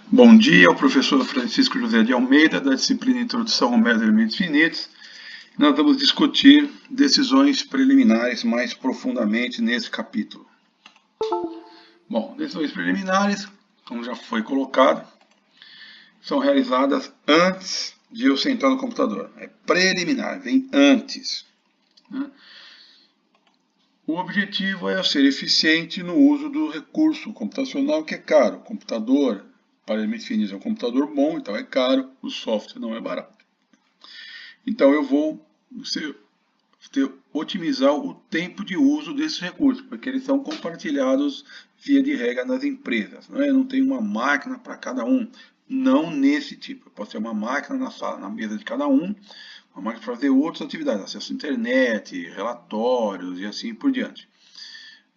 Bom dia, o professor Francisco José de Almeida, da disciplina Introdução ao Método de Elementos Finitos. Nós vamos discutir decisões preliminares mais profundamente nesse capítulo. Bom, decisões preliminares, como já foi colocado, são realizadas antes de eu sentar no computador. É preliminar, vem antes. O objetivo é eu ser eficiente no uso do recurso computacional, que é caro. O computador, para elementos finitos, é um computador bom, então é caro, o software não é barato. Então eu vou otimizar o tempo de uso desses recursos, porque eles são compartilhados via de regra nas empresas. Eu não tenho uma máquina para cada um, não nesse tipo. Pode ser uma máquina na sala, na mesa de cada um, uma máquina para fazer outras atividades, acesso à internet, relatórios e assim por diante.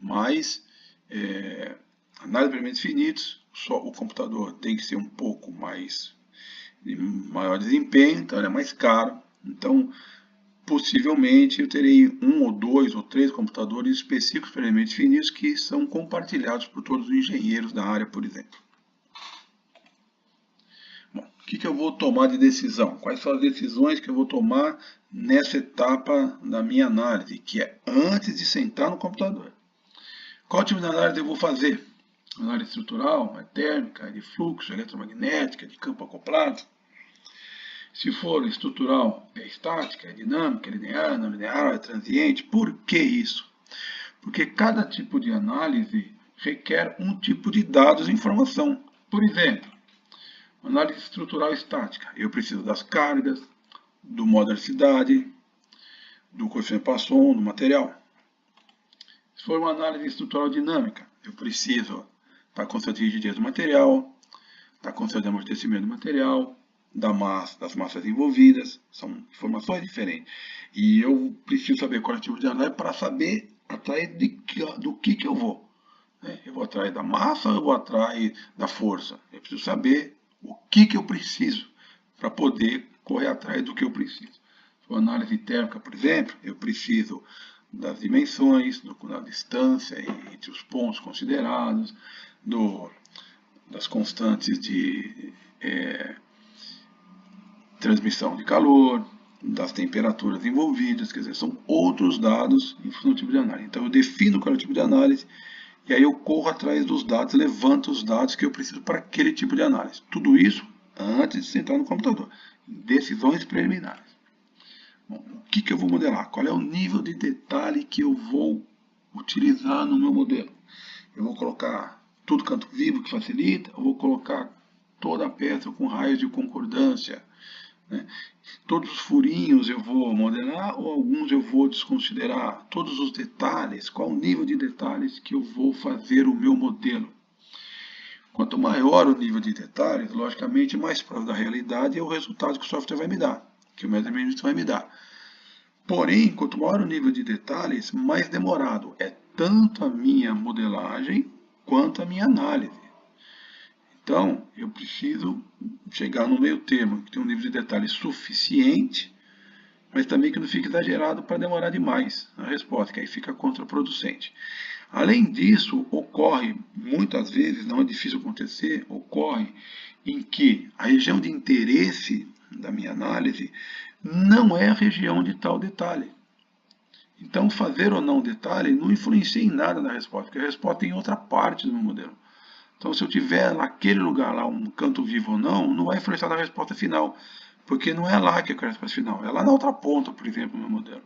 Mas, análise de elementos finitos, só o computador tem que ser um pouco mais de maior desempenho, então ele é mais caro. Então, possivelmente eu terei um ou dois ou três computadores específicos para elementos finitos que são compartilhados por todos os engenheiros da área, por exemplo. Bom, o que eu vou tomar de decisão? Quais são as decisões que eu vou tomar nessa etapa da minha análise, que é antes de sentar no computador? Qual tipo de análise eu vou fazer? Análise estrutural, térmica, de fluxo, eletromagnética, de campo acoplado? Se for estrutural, é estática, é dinâmica, é linear, não linear, é transiente. Por que isso? Porque cada tipo de análise requer um tipo de dados e informação. Por exemplo, análise estrutural estática. Eu preciso das cargas, do modo da cidade, do coeficiente Poisson, do material. Se for uma análise estrutural dinâmica, eu preciso da constante de rigidez do material, da constante de amortecimento do material, das massas envolvidas, são informações diferentes. E eu preciso saber qual é o tipo de análise para saber atrás do que eu vou. Eu vou atrás da massa ou eu vou atrás da força? Eu preciso saber o que eu preciso para poder correr atrás do que eu preciso. Se for análise térmica, por exemplo, eu preciso das dimensões, da distância entre os pontos considerados, das constantes de transmissão de calor, das temperaturas envolvidas, quer dizer, são outros dados em função do tipo de análise. Então eu defino qual é o tipo de análise e aí eu corro atrás dos dados, levanto os dados que eu preciso para aquele tipo de análise. Tudo isso antes de sentar no computador, em decisões preliminares. Bom, o que eu vou modelar? Qual é o nível de detalhe que eu vou utilizar no meu modelo? Eu vou colocar tudo canto vivo que facilita, eu vou colocar toda a peça com raios de concordância, todos os furinhos eu vou modelar ou alguns eu vou desconsiderar? Todos os detalhes, qual o nível de detalhes que eu vou fazer o meu modelo? Quanto maior o nível de detalhes, logicamente mais próximo da realidade é o resultado que o software vai me dar, que o método vai me dar. Porém, quanto maior o nível de detalhes, mais demorado é tanto a minha modelagem quanto a minha análise. Então, eu preciso chegar no meio termo, que tem um nível de detalhe suficiente, mas também que não fique exagerado para demorar demais a resposta, que aí fica contraproducente. Além disso, ocorre, muitas vezes, não é difícil acontecer, ocorre em que a região de interesse da minha análise não é a região de tal detalhe. Então, fazer ou não detalhe não influencia em nada na resposta, porque a resposta tem outra parte do meu modelo. Então, se eu tiver naquele lugar lá um canto vivo ou não vai influenciar na resposta final, porque não é lá que eu quero a resposta final, é lá na outra ponta, por exemplo, no meu modelo.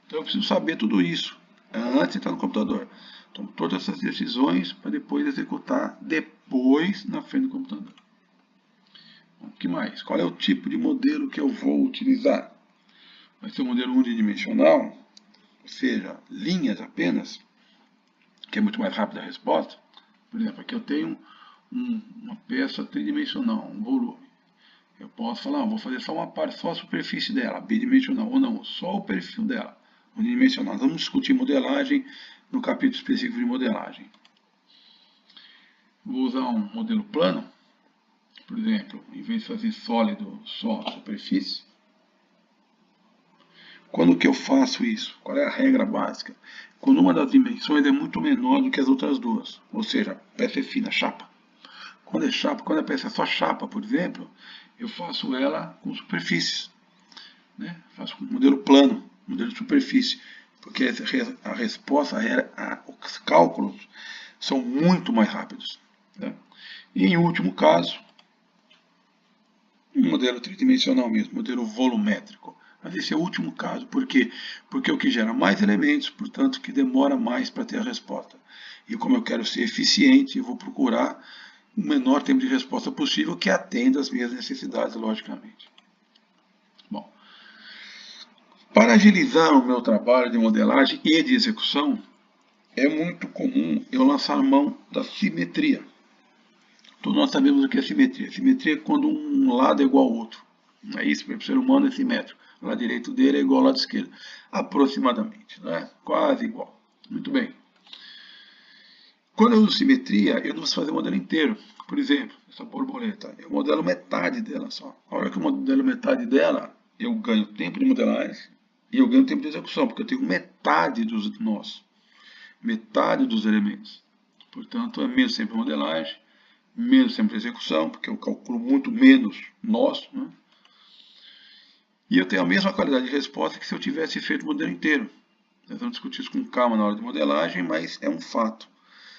Então, eu preciso saber tudo isso antes de entrar no computador. Tomo todas essas decisões para depois executar depois na frente do computador. O que mais? Qual é o tipo de modelo que eu vou utilizar? Vai ser um modelo unidimensional, ou seja, linhas apenas, que é muito mais rápida a resposta. Por exemplo, aqui eu tenho uma peça tridimensional, um volume. Eu posso falar, vou fazer só uma parte, só a superfície dela, bidimensional, ou não, só o perfil dela, unidimensional. Vamos discutir modelagem no capítulo específico de modelagem. Vou usar um modelo plano, por exemplo, em vez de fazer sólido, só superfície. Quando que eu faço isso? Qual é a regra básica? Quando uma das dimensões é muito menor do que as outras duas, ou seja, a peça é fina, chapa. Quando é chapa, quando a peça é só chapa, por exemplo, eu faço ela com superfícies, né? Faço com modelo plano, modelo de superfície, porque a resposta, os cálculos são muito mais rápidos, né? E em último caso, um modelo tridimensional mesmo, modelo volumétrico. Mas esse é o último caso, por quê? Porque é o que gera mais elementos, portanto, que demora mais para ter a resposta. E como eu quero ser eficiente, eu vou procurar o menor tempo de resposta possível que atenda às minhas necessidades, logicamente. Bom, para agilizar o meu trabalho de modelagem e de execução, é muito comum eu lançar mão da simetria. Todos nós sabemos o que é simetria. Simetria é quando um lado é igual ao outro. Não é isso? O ser humano é simétrico. O lado direito dele é igual ao lado esquerdo. Aproximadamente, né? Quase igual. Muito bem. Quando eu uso simetria, eu não preciso fazer o modelo inteiro. Por exemplo, essa borboleta, eu modelo metade dela só. A hora que eu modelo metade dela, eu ganho tempo de modelagem e eu ganho tempo de execução, porque eu tenho metade dos nós, metade dos elementos. Portanto, é menos tempo de modelagem, menos tempo de execução, porque eu calculo muito menos nós, né? E eu tenho a mesma qualidade de resposta que se eu tivesse feito o modelo inteiro. Nós vamos discutir isso com calma na hora de modelagem, mas é um fato.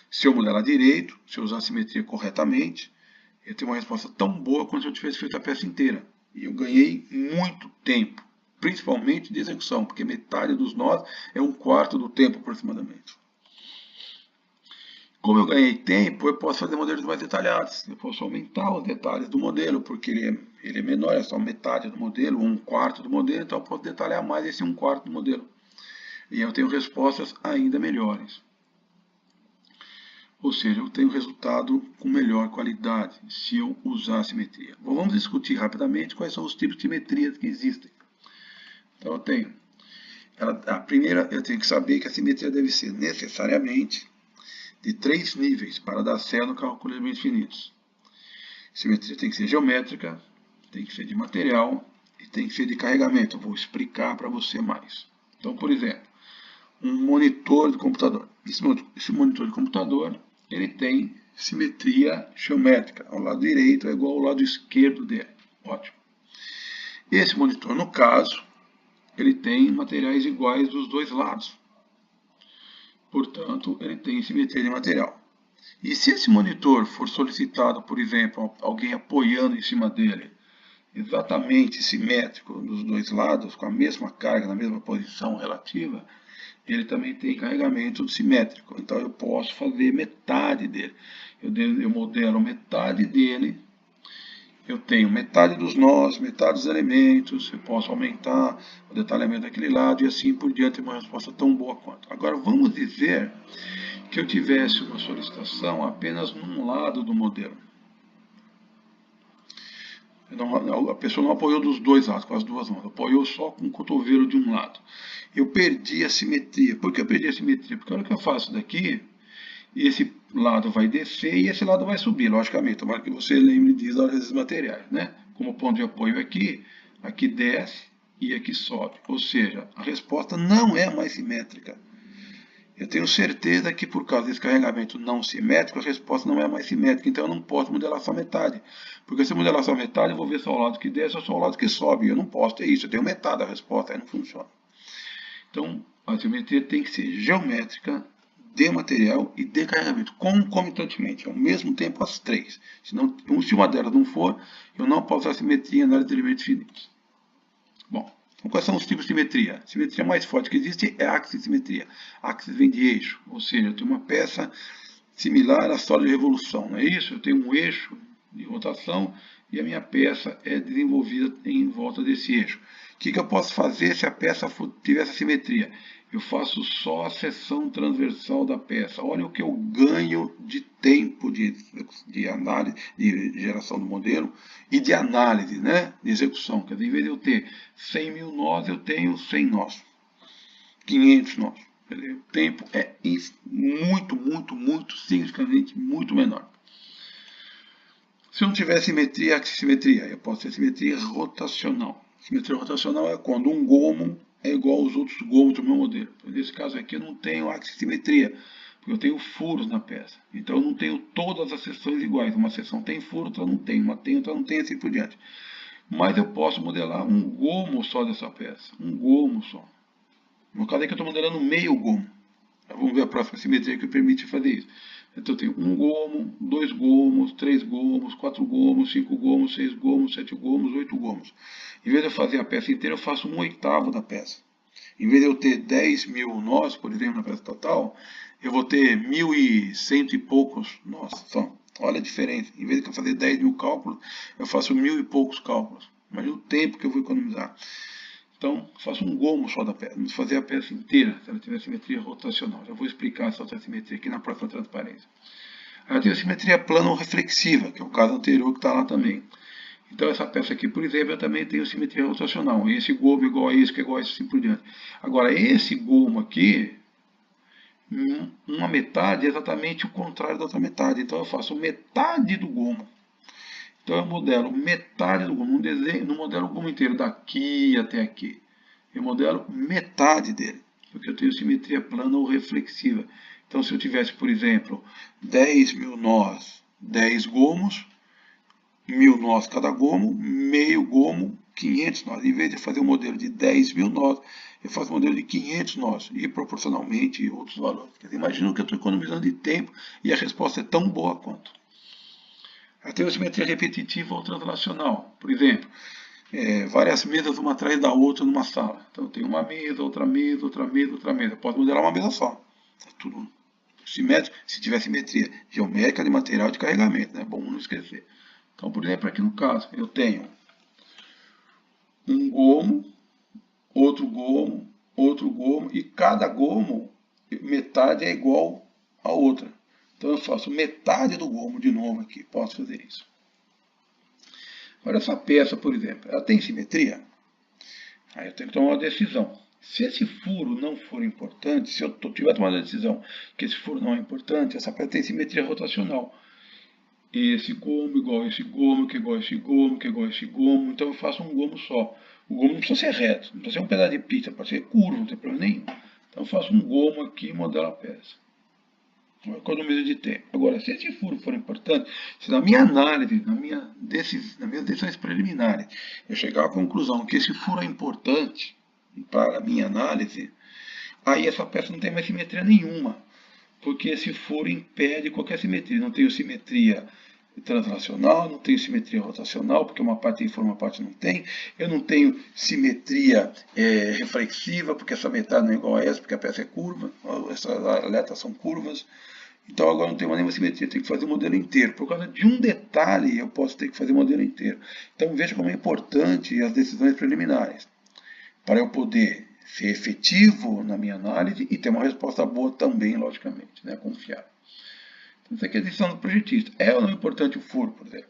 Se eu modelar direito, se eu usar a simetria corretamente, eu tenho uma resposta tão boa quanto se eu tivesse feito a peça inteira. E eu ganhei muito tempo, principalmente de execução, porque metade dos nós é um quarto do tempo aproximadamente. Como eu ganhei tempo, eu posso fazer modelos mais detalhados. Eu posso aumentar os detalhes do modelo, porque ele é menor, é só metade do modelo, um quarto do modelo, então eu posso detalhar mais esse um quarto do modelo. E eu tenho respostas ainda melhores. Ou seja, eu tenho resultado com melhor qualidade se eu usar a simetria. Bom, vamos discutir rapidamente quais são os tipos de simetrias que existem. Então eu tenho, a primeira, eu tenho que saber que a simetria deve ser necessariamente de 3 níveis para dar certo no cálculo de elementos finitos. Simetria tem que ser geométrica, tem que ser de material e tem que ser de carregamento. Eu vou explicar para você mais. Então, por exemplo, um monitor de computador. Esse monitor de computador, ele tem simetria geométrica. O lado direito é igual ao lado esquerdo dele. Ótimo. Esse monitor, no caso, ele tem materiais iguais dos dois lados. Portanto, ele tem simetria de material. E se esse monitor for solicitado, por exemplo, alguém apoiando em cima dele, exatamente simétrico dos dois lados, com a mesma carga, na mesma posição relativa, ele também tem carregamento simétrico. Então eu posso fazer metade dele. Eu modelo metade dele. Eu tenho metade dos nós, metade dos elementos. Eu posso aumentar o detalhamento daquele lado e assim por diante. Uma resposta tão boa quanto. Agora vamos dizer que eu tivesse uma solicitação apenas num lado do modelo. A pessoa não apoiou dos dois lados, com as duas mãos, apoiou só com o cotovelo de um lado. Eu perdi a simetria. Por que eu perdi a simetria? Porque a hora que eu faço daqui, esse lado vai descer e esse lado vai subir, logicamente. Tomara que você lembre disso na hora desses materiais, né? Como o ponto de apoio aqui, aqui desce e aqui sobe. Ou seja, a resposta não é mais simétrica. Eu tenho certeza que por causa desse carregamento não simétrico, a resposta não é mais simétrica, então eu não posso modelar só metade. Porque se eu modelar só metade, eu vou ver só o lado que desce ou só o lado que sobe. Eu não posso ter isso, eu tenho metade da resposta, aí não funciona. Então, a simetria tem que ser geométrica, de material e de carregamento, concomitantemente, ao mesmo tempo as três. Se uma delas não for, eu não posso usar simetria na área de elementos finitos. Bom. Então, quais são os tipos de simetria? A simetria mais forte que existe é a axis-simetria. Axis vem de eixo, ou seja, eu tenho uma peça similar à sólido de revolução, não é isso? Eu tenho um eixo de rotação e a minha peça é desenvolvida em volta desse eixo. O que eu posso fazer se a peça tiver essa simetria? Eu faço só a seção transversal da peça. Olha o que eu ganho de tempo de análise, de geração do modelo e de análise, né? De execução. Quer dizer, em vez de eu ter 100 mil nós, eu tenho 100 nós. 500 nós. Quer dizer, o tempo é muito significativamente muito menor. Se eu não tiver simetria, axissimetria, eu posso ter simetria rotacional. Simetria rotacional é quando um gomo é igual aos outros gomos do meu modelo. Nesse caso aqui eu não tenho axissimetria, porque eu tenho furos na peça. Então eu não tenho todas as seções iguais. Uma seção tem furo, outra não tem. Uma tem, outra não tem, assim por diante. Mas eu posso modelar um gomo só dessa peça. Um gomo só. No caso aqui eu estou modelando meio gomo. Vamos ver a próxima simetria que permite fazer isso. Então eu tenho um gomo, 2 gomos, 3 gomos, 4 gomos, 5 gomos, 6 gomos, 7 gomos, 8 gomos. Em vez de eu fazer a peça inteira, eu faço 1/8 da peça. Em vez de eu ter 10.000 nós, por exemplo, na peça total, eu vou ter 1.100 e poucos nós. Só. Olha a diferença. Em vez de eu fazer 10.000 cálculos, eu faço 1.000 e poucos cálculos. Imagina o tempo que eu vou economizar. Então, faço um gomo só da peça. Vamos fazer a peça inteira, se ela tiver simetria rotacional. Já vou explicar essa outra simetria aqui na próxima transparência. Ela tem a simetria plano-reflexiva, que é o caso anterior que está lá também. Então, essa peça aqui, por exemplo, eu também tenho simetria rotacional. Esse gomo é igual a esse, que é igual a esse, assim por diante. Agora, esse gomo aqui, uma metade é exatamente o contrário da outra metade. Então, eu faço metade do gomo. Então eu modelo metade do gomo, não modelo o gomo inteiro, daqui até aqui. Eu modelo metade dele, porque eu tenho simetria plana ou reflexiva. Então se eu tivesse, por exemplo, 10.000 nós, 10 gomos, 1.000 nós cada gomo, meio gomo, 500 nós. Em vez de fazer um modelo de 10.000 nós, eu faço um modelo de 500 nós, e proporcionalmente outros valores. Quer dizer, imagina que eu estou economizando de tempo e a resposta é tão boa quanto. Eu tenho simetria repetitiva ou translacional. Por exemplo, várias mesas uma atrás da outra numa sala. Então eu tenho uma mesa, outra mesa, outra mesa, outra mesa. Eu posso modelar uma mesa só. É tudo simétrico, se tiver simetria geométrica de material de carregamento. É bom não esquecer. Então, por exemplo, aqui no caso, eu tenho um gomo, outro gomo, e cada gomo, metade é igual a outra. Então eu faço metade do gomo de novo aqui, posso fazer isso. Agora essa peça, por exemplo, ela tem simetria? Aí eu tenho que tomar uma decisão. Se esse furo não for importante, se eu tiver tomado a decisão que esse furo não é importante, essa peça tem simetria rotacional. Esse gomo igual a esse gomo, que é igual a esse gomo, que é igual a esse gomo, então eu faço um gomo só. O gomo não precisa ser reto, não precisa ser um pedaço de pizza, pode ser curvo, não tem problema nenhum. Então eu faço um gomo aqui e modelo a peça. Uma economia de tempo. Agora, se esse furo for importante, se na minha análise, nas minhas decisões preliminares, eu chegar à conclusão que esse furo é importante para a minha análise, aí essa peça não tem mais simetria nenhuma, porque esse furo impede qualquer simetria. Não tenho simetria translacional, não tenho simetria rotacional, porque uma parte tem furo, uma parte não tem. Eu não tenho simetria reflexiva, porque essa metade não é igual a essa, porque a peça é curva, essas aletas são curvas. Então agora não tem mais nenhuma simetria, eu tenho que fazer o modelo inteiro. Por causa de um detalhe, eu posso ter que fazer o modelo inteiro. Então veja como é importante as decisões preliminares, para eu poder ser efetivo na minha análise e ter uma resposta boa também, logicamente, né, confiável. Então, isso aqui é a decisão do projetista. É ou não importante o furo, por exemplo?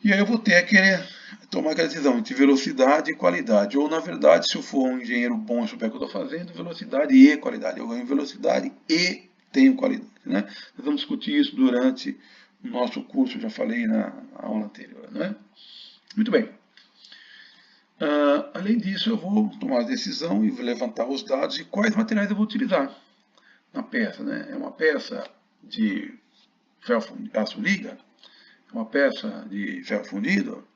E aí eu vou ter que tomar aquela decisão entre velocidade e qualidade. Ou, na verdade, se eu for um engenheiro bom e souber o que eu estou fazendo, velocidade e qualidade. Eu ganho velocidade e tenho qualidade. Né? Nós vamos discutir isso durante o nosso curso, eu já falei na aula anterior. Né? Muito bem. Além disso, eu vou tomar a decisão e levantar os dados e quais materiais eu vou utilizar na peça. Né? É uma peça de aço liga? É uma peça de ferro fundido?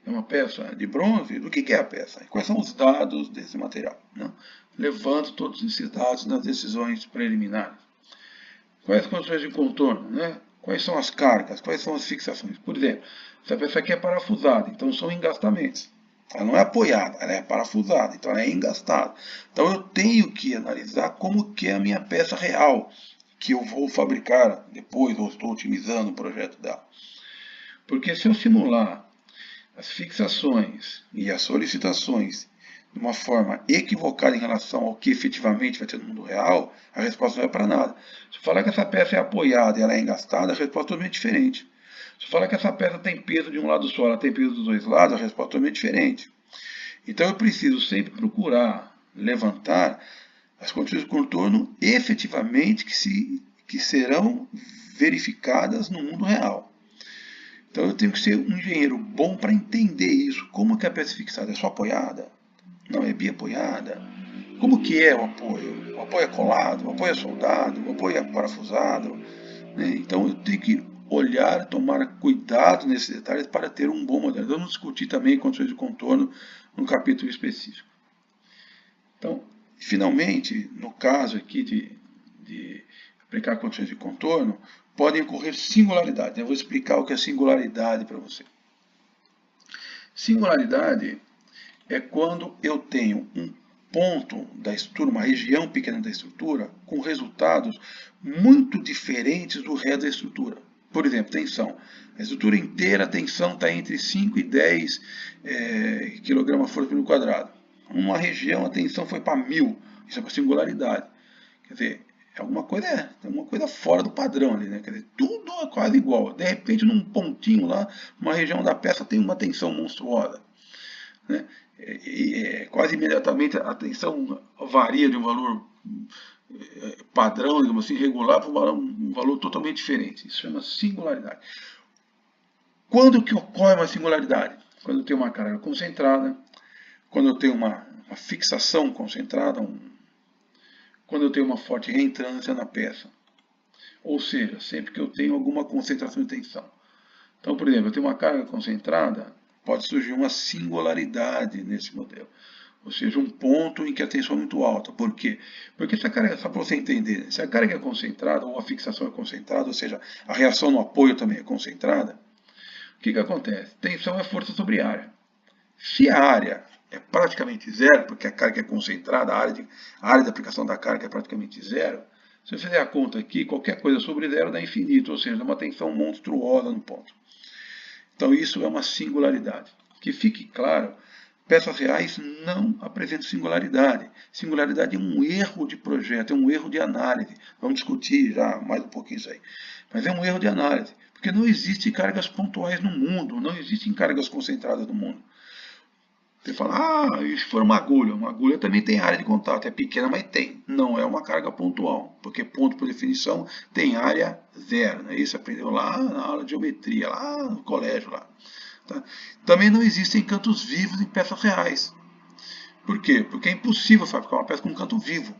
É uma peça de bronze? Do que é a peça? Quais são os dados desse material? Né? Levanto todos esses dados nas decisões preliminares. Quais as condições de contorno? Né? Quais são as cargas? Quais são as fixações? Por exemplo, essa peça aqui é parafusada, então são engastamentos. Ela não é apoiada, ela é parafusada, então ela é engastada. Então eu tenho que analisar como que é a minha peça real, que eu vou fabricar depois, ou estou otimizando o projeto dela. Porque se eu simular as fixações e as solicitações de uma forma equivocada em relação ao que efetivamente vai ter no mundo real, a resposta não é para nada. Se eu falar que essa peça é apoiada e ela é engastada, a resposta é totalmente diferente. Se eu falar que essa peça tem peso de um lado só, ela tem peso dos dois lados, a resposta é totalmente diferente. Então eu preciso sempre procurar levantar as condições de contorno efetivamente que serão verificadas no mundo real. Então eu tenho que ser um engenheiro bom para entender isso. Como que a peça fixada é só apoiada? Não é biapoiada? como que é o apoio? O apoio é colado, o apoio é soldado, o apoio é parafusado, né? Então eu tenho que olhar, tomar cuidado nesses detalhes para ter um bom modelo. Eu não discuti também condições de contorno no capítulo específico. Então, finalmente, no caso aqui de aplicar condições de contorno, podem ocorrer singularidades. Eu vou explicar o que é singularidade para você. Singularidade é quando eu tenho um ponto da estrutura, uma região pequena da estrutura, com resultados muito diferentes do resto da estrutura. Por exemplo, tensão. A estrutura inteira, a tensão está entre 5 e 10 kg/força por metro quadrado. Uma região, a tensão foi para 1000. Isso é uma singularidade. Quer dizer, tem alguma coisa fora do padrão ali, né? Quer dizer, tudo é quase igual. De repente, num pontinho lá, uma região da peça tem uma tensão monstruosa, né? Quase imediatamente a tensão varia de um valor padrão, digamos assim, regular, para um valor totalmente diferente. Isso chama singularidade. Quando que ocorre uma singularidade? Quando eu tenho uma carga concentrada, quando eu tenho uma fixação concentrada, quando eu tenho uma forte reentrância na peça. Ou seja, sempre que eu tenho alguma concentração de tensão. Então, por exemplo, eu tenho uma carga concentrada, pode surgir uma singularidade nesse modelo. Ou seja, um ponto em que a tensão é muito alta. Por quê? Porque se a carga, só para você entender, se a carga é concentrada ou a fixação é concentrada, ou seja, a reação no apoio também é concentrada, o que acontece? Tensão é força sobre área. Se a área é praticamente zero, porque a carga é concentrada, a área de aplicação da carga é praticamente zero, se você fizer a conta aqui, qualquer coisa sobre zero dá infinito, ou seja, dá uma tensão monstruosa no ponto. Então isso é uma singularidade. Que fique claro, peças reais não apresentam singularidade. Singularidade é um erro de projeto, é um erro de análise. Vamos discutir já mais um pouquinho isso aí. Mas é um erro de análise, porque não existem cargas pontuais no mundo, não existem cargas concentradas no mundo. Você fala, e se for uma agulha também tem área de contato, é pequena, mas tem. Não é uma carga pontual, porque ponto por definição tem área zero, né? Isso aprendeu lá na aula de geometria, lá no colégio. Lá, tá? Também não existem cantos vivos em peças reais. Por quê? Porque é impossível fabricar uma peça com um canto vivo.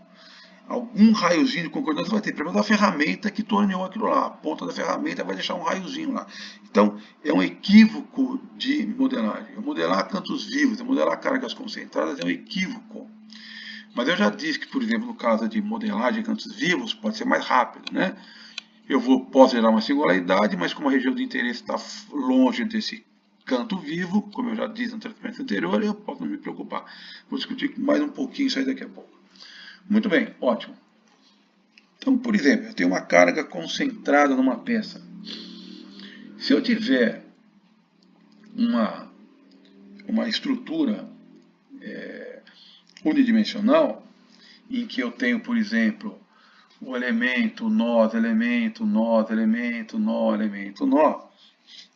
Algum raiozinho de concordância vai ter, pelo menos a ferramenta que torneou aquilo lá. A ponta da ferramenta vai deixar um raiozinho lá. Então, é um equívoco de modelagem. Eu modelar cantos vivos, eu modelar cargas concentradas é um equívoco. Mas eu já disse que, por exemplo, no caso de modelagem de cantos vivos, pode ser mais rápido, né? Posso gerar uma singularidade, mas como a região de interesse está longe desse canto vivo, como eu já disse no tratamento anterior, eu posso não me preocupar. Vou discutir mais um pouquinho isso aí daqui a pouco. Muito bem, ótimo. Então, por exemplo, eu tenho uma carga concentrada numa peça. Se eu tiver uma estrutura unidimensional, em que eu tenho, por exemplo, o elemento, nós, elemento, nós, elemento, nó, elemento, nó,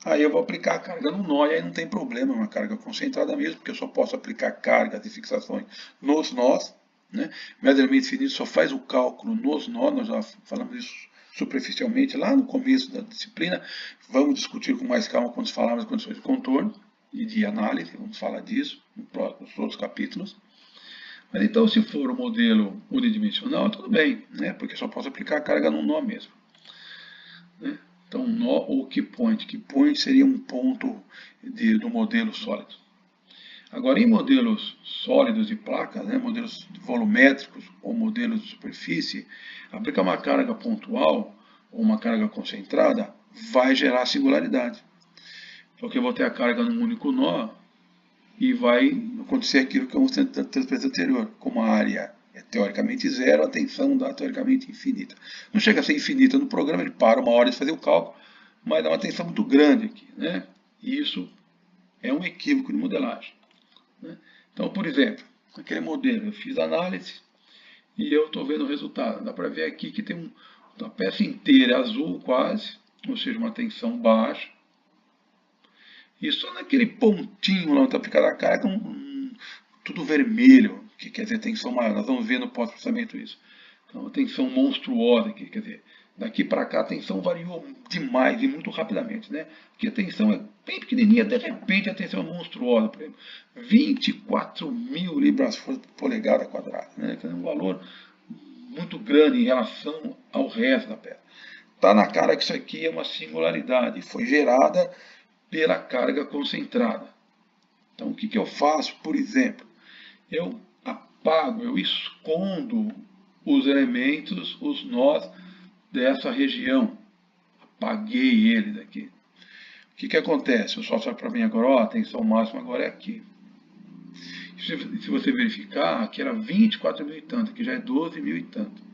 aí eu vou aplicar a carga no nó e aí não tem problema, é uma carga concentrada mesmo, porque eu só posso aplicar cargas e fixações nos nós, né? Método de elementos finitos só faz o cálculo nos nós, nós já falamos isso superficialmente lá no começo da disciplina. Vamos discutir com mais calma quando falarmos das condições de contorno e de análise, vamos falar disso nos outros capítulos. Mas então, se for o modelo unidimensional, tudo bem, né? Porque só posso aplicar a carga no nó mesmo, né? Então, nó ou key point. Key point seria um ponto do modelo sólido. Agora, em modelos sólidos de placas, né, modelos volumétricos ou modelos de superfície, aplicar uma carga pontual ou uma carga concentrada vai gerar singularidade. Porque eu vou ter a carga num único nó e vai acontecer aquilo que eu mostrei na transferência anterior. Como a área é teoricamente zero, a tensão dá teoricamente infinita. Não chega a ser infinita no programa, ele para uma hora de fazer o cálculo, mas dá uma tensão muito grande aqui, né? E isso é um equívoco de modelagem, né? Então, por exemplo, aquele modelo, eu fiz análise e eu estou vendo o resultado. Dá para ver aqui que tem uma peça inteira azul quase, ou seja, uma tensão baixa. E só naquele pontinho lá onde está aplicada a carga, tudo vermelho, que quer dizer tensão maior. Nós vamos ver no pós-processamento isso. Então, uma tensão monstruosa aqui, quer dizer, Daqui para cá a tensão variou demais e muito rapidamente, né? Aqui a tensão é bem pequenininha, de repente a tensão é monstruosa, por exemplo, 24.000 libras por polegada quadrada, né? Que é um valor muito grande em relação ao resto da peça. Está na cara que isso aqui é uma singularidade, foi gerada pela carga concentrada. Então o que eu faço, por exemplo? Eu apago, eu escondo os elementos, os nós dessa região. Apaguei ele daqui. O que acontece? O software para mim agora, ó, a tensão máxima agora é aqui. Se você verificar, aqui era 24.000 e tanto, aqui já é 12.000 e tanto.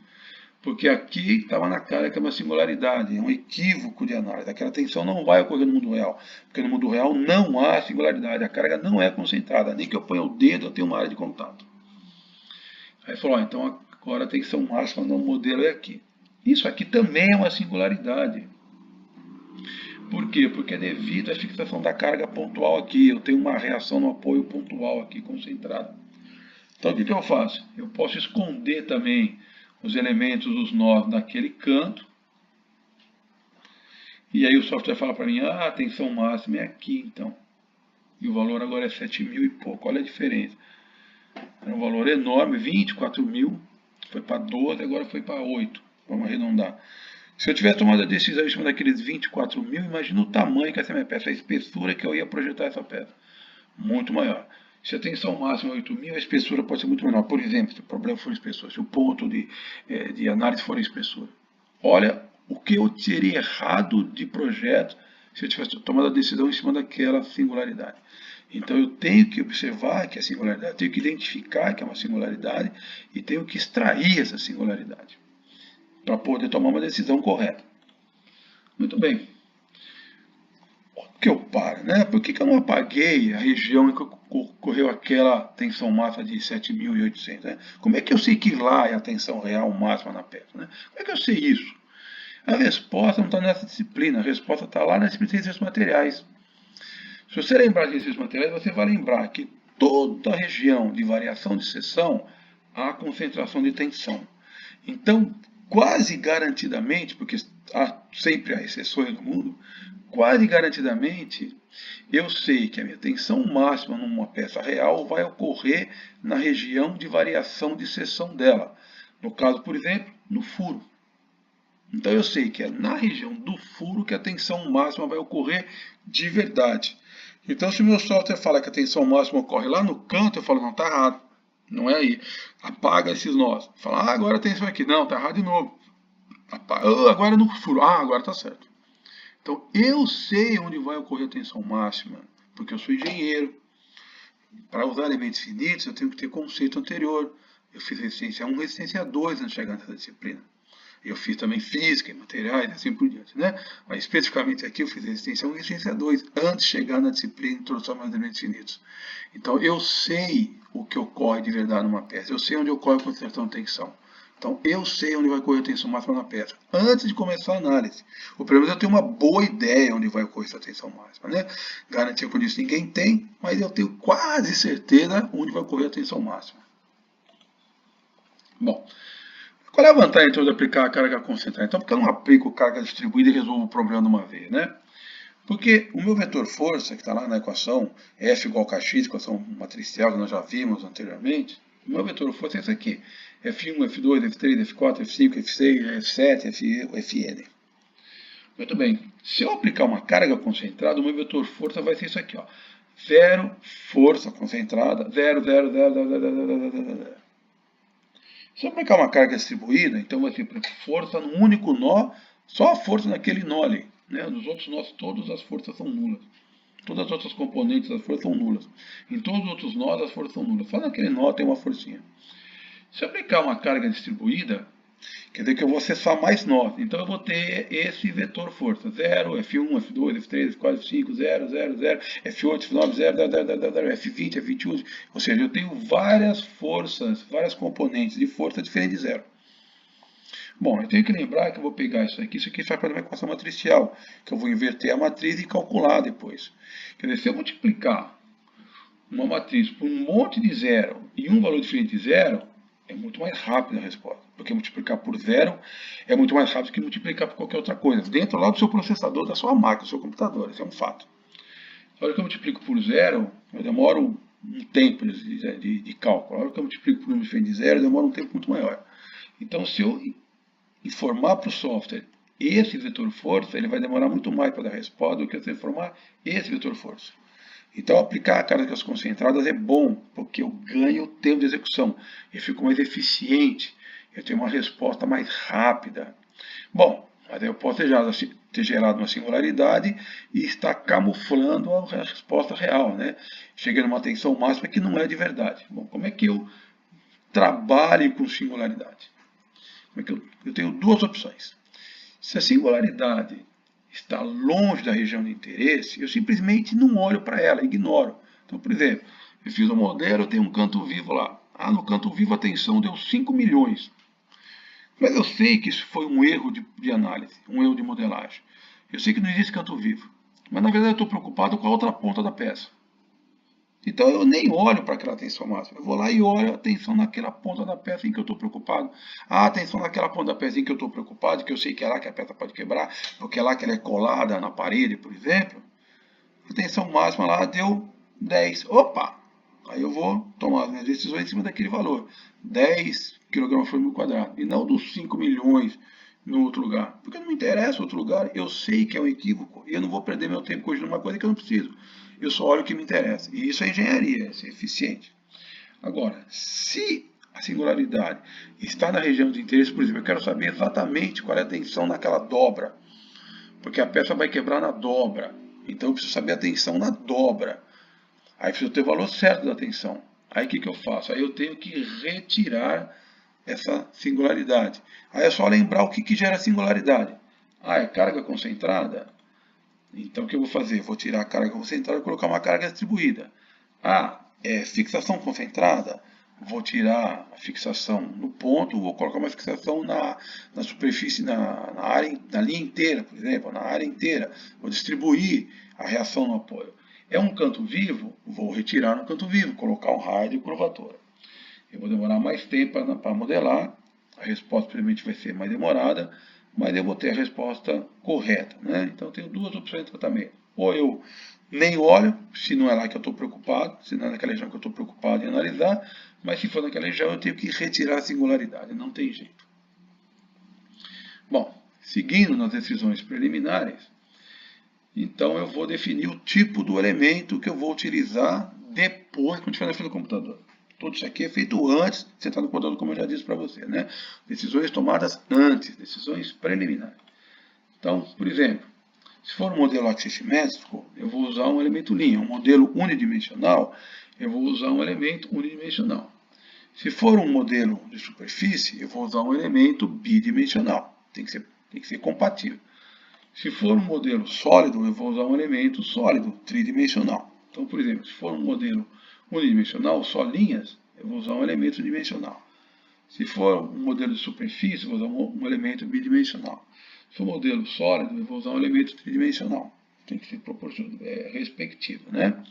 Porque aqui estava na cara que é uma singularidade, é um equívoco de análise. Aquela tensão não vai ocorrer no mundo real, porque no mundo real não há singularidade, a carga não é concentrada. Nem que eu ponha o dedo, eu tenho uma área de contato. Aí falou, ó, então agora a tensão máxima no modelo é aqui. Isso aqui também é uma singularidade. Por quê? Porque é devido à fixação da carga pontual aqui. Eu tenho uma reação no apoio pontual aqui concentrada. Então o que eu faço? Eu posso esconder também os elementos, os nós naquele canto. E aí o software fala para mim, ah, a tensão máxima é aqui então. E o valor agora é 7.000 e pouco. Olha a diferença. Era um valor enorme, 24.000. Foi para 12, agora foi para 8. Vamos arredondar. Se eu tivesse tomado a decisão em cima daqueles 24.000, imagina o tamanho que essa minha peça, a espessura que eu ia projetar essa peça. Muito maior. Se a tensão máxima é 8.000, a espessura pode ser muito menor. Por exemplo, se o problema for espessura, se o ponto de análise for a espessura. Olha o que eu teria errado de projeto se eu tivesse tomado a decisão em cima daquela singularidade. Então eu tenho que observar que é singularidade, tenho que identificar que é uma singularidade e tenho que extrair essa singularidade para poder tomar uma decisão correta. Muito bem. Por que eu paro, né? Por que eu não apaguei a região em que ocorreu aquela tensão máxima de 7.800? Né? Como é que eu sei que lá é a tensão real máxima na peça? Né? Como é que eu sei isso? A resposta não está nessa disciplina, a resposta está lá na disciplina de ciências materiais. Se você lembrar de ciências materiais, você vai lembrar que toda a região de variação de seção há concentração de tensão. Então, quase garantidamente, porque sempre há exceções no mundo, quase garantidamente eu sei que a minha tensão máxima numa peça real vai ocorrer na região de variação de seção dela. No caso, por exemplo, no furo. Então eu sei que é na região do furo que a tensão máxima vai ocorrer de verdade. Então se o meu software fala que a tensão máxima ocorre lá no canto, eu falo, não, está errado. Não é aí. Apaga esses nós. Fala, ah, agora a tensão aqui. Não, está errado de novo. Apaga. Agora no furo. Ah, agora está certo. Então eu sei onde vai ocorrer a tensão máxima, porque eu sou engenheiro. Para usar elementos finitos eu tenho que ter conceito anterior. Eu fiz resistência 1, resistência 2 antes de chegar nessa disciplina. Eu fiz também física e materiais, assim por diante, né? Mas especificamente aqui eu fiz resistência 1 e resistência 2, antes de chegar na disciplina introdução aos elementos finitos. Então eu sei o que ocorre de verdade numa peça, eu sei onde ocorre a concentração de tensão. Então eu sei onde vai ocorrer a tensão máxima na peça, antes de começar a análise. O problema é eu ter uma boa ideia onde vai ocorrer essa tensão máxima, né? Garantia com isso ninguém tem, mas eu tenho quase certeza onde vai ocorrer a tensão máxima. Bom, qual é a vantagem então de aplicar a carga concentrada? Então, por que eu não aplico carga distribuída e resolvo o problema de uma vez, né? Porque o meu vetor força, que está lá na equação, F igual a Kx, equação matricial que nós já vimos anteriormente, o meu vetor força é esse aqui. F1, F2, F3, F4, F5, F6, F7, Fn. Muito bem. Se eu aplicar uma carga concentrada, o meu vetor força vai ser isso aqui, ó. 0, força concentrada, 0, 0, 0, 0, 0, 0, 0, 0, 0. Se eu aplicar uma carga distribuída, então vai ser força num único nó, só a força naquele nó ali. Né? Nos outros nós, todas as forças são nulas. Todas as outras componentes das forças são nulas. Em todos os outros nós, as forças são nulas. Só naquele nó tem uma forcinha. Se eu aplicar uma carga distribuída, quer dizer que eu vou acessar mais nós. Então eu vou ter esse vetor força. 0, F1, F2, F3, F4, F5, 0, 0, 0, F8, F9, 0, 0, 0, 0, 0, F20, F21. Ou seja, eu tenho várias forças, várias componentes de força diferentes de zero. Bom, eu tenho que lembrar que eu vou pegar isso aqui vai para uma equação matricial, que eu vou inverter a matriz e calcular depois. Quer dizer, se eu multiplicar uma matriz por um monte de zero e um valor diferente de zero, É muito mais rápida a resposta, porque multiplicar por zero é muito mais rápido que multiplicar por qualquer outra coisa, dentro lá do seu processador, da sua máquina, do seu computador, isso é um fato. Na hora que eu multiplico por zero, eu demoro um tempo de cálculo. Na hora que eu multiplico por número diferente de zero, eu demoro um tempo muito maior. Então, se eu informar para o software esse vetor força, ele vai demorar muito mais para dar resposta do que se eu informar esse vetor força. Então, aplicar cargas concentradas é bom, porque eu ganho tempo de execução, eu fico mais eficiente, eu tenho uma resposta mais rápida. Bom, mas eu posso ter gerado uma singularidade e estar camuflando a resposta real, né? Chegando a uma tensão máxima que não é de verdade. Bom, como é que eu trabalho com singularidade? Como é que eu tenho duas opções. Se a singularidade está longe da região de interesse, eu simplesmente não olho para ela, ignoro. Então, por exemplo, eu fiz um modelo, eu tenho um canto vivo lá. No canto vivo a tensão deu 5 milhões. Mas eu sei que isso foi um erro de análise, um erro de modelagem. Eu sei que não existe canto vivo. Mas na verdade eu estou preocupado com a outra ponta da peça. Então eu nem olho para aquela tensão máxima. Eu vou lá e olho a tensão naquela ponta da peça em que eu estou preocupado. A tensão naquela ponta da peça em que eu estou preocupado, que eu sei que é lá que a peça pode quebrar, porque é lá que ela é colada na parede, por exemplo. A tensão máxima lá deu 10. Opa! Aí eu vou tomar as minhas decisões em cima daquele valor. 10 kg por metro quadrado. E não dos 5 milhões no outro lugar. Porque não me interessa outro lugar. Eu sei que é um equívoco. E eu não vou perder meu tempo corrigindo uma coisa que eu não preciso. Eu só olho o que me interessa. E isso é engenharia, é ser eficiente. Agora, se a singularidade está na região de interesse, por exemplo, eu quero saber exatamente qual é a tensão naquela dobra. Porque a peça vai quebrar na dobra. Então eu preciso saber a tensão na dobra. Aí preciso ter o valor certo da tensão. Aí o que eu faço? Aí eu tenho que retirar essa singularidade. Aí é só lembrar o que gera singularidade. É carga concentrada? Então o que eu vou fazer? Vou tirar a carga concentrada e colocar uma carga distribuída. É fixação concentrada? Vou tirar a fixação no ponto, vou colocar uma fixação na superfície, na linha inteira, por exemplo, na área inteira. Vou distribuir a reação no apoio. É um canto vivo? Vou retirar no canto vivo, colocar um raio de curvatura. Eu vou demorar mais tempo para modelar, a resposta provavelmente vai ser mais demorada, mas eu vou ter a resposta correta, né? Então eu tenho duas opções de tratamento. Ou eu nem olho, se não é lá que eu estou preocupado, se não é naquela região que eu estou preocupado em analisar, mas se for naquela região eu tenho que retirar a singularidade, não tem jeito. Bom, seguindo nas decisões preliminares, então eu vou definir o tipo do elemento que eu vou utilizar depois, quando estiver na frente do computador. Tudo isso aqui é feito antes de você estar no computador, como eu já disse para você, né? Decisões tomadas antes, decisões preliminares. Então, por exemplo, se for um modelo axissimétrico, eu vou usar um elemento linha. Um modelo unidimensional, eu vou usar um elemento unidimensional. Se for um modelo de superfície, eu vou usar um elemento bidimensional. Tem que ser compatível. Se for um modelo sólido, eu vou usar um elemento sólido, tridimensional. Então, por exemplo, se for um modelo unidimensional, só linhas, eu vou usar um elemento dimensional. Se for um modelo de superfície, eu vou usar um elemento bidimensional. Se for um modelo sólido, eu vou usar um elemento tridimensional. Tem que ser respectivo, né?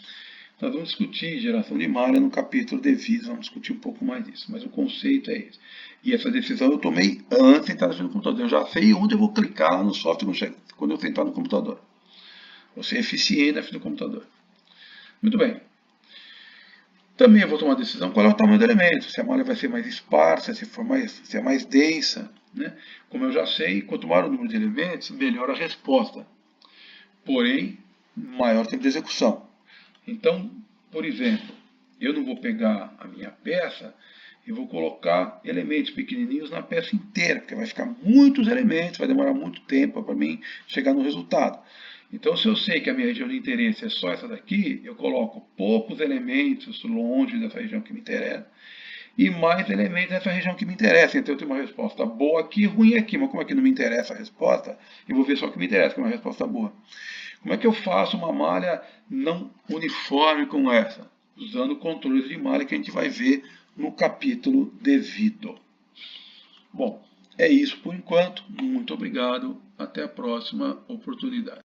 Nós vamos discutir geração de malha no capítulo devido, vamos discutir um pouco mais disso, mas o conceito é esse. E essa decisão eu tomei antes de entrar no computador. Eu já sei onde eu vou clicar lá no software quando eu sentar no computador. Vou ser eficiente na frente do computador. Muito bem. Também eu vou tomar a decisão qual é o tamanho do elemento, se a malha vai ser mais esparsa, se é mais densa. Né? Como eu já sei, quanto maior o número de elementos, melhor a resposta. Porém, maior tempo de execução. Então, por exemplo, eu não vou pegar a minha peça e vou colocar elementos pequenininhos na peça inteira, porque vai ficar muitos elementos, vai demorar muito tempo para mim chegar no resultado. Então, se eu sei que a minha região de interesse é só essa daqui, eu coloco poucos elementos longe dessa região que me interessa e mais elementos nessa região que me interessa. Então, eu tenho uma resposta boa aqui e ruim aqui, mas como aqui não me interessa a resposta, eu vou ver só o que me interessa, que é uma resposta boa. Como é que eu faço uma malha não uniforme como essa? Usando controles de malha que a gente vai ver no capítulo devido. Bom, é isso por enquanto. Muito obrigado. Até a próxima oportunidade.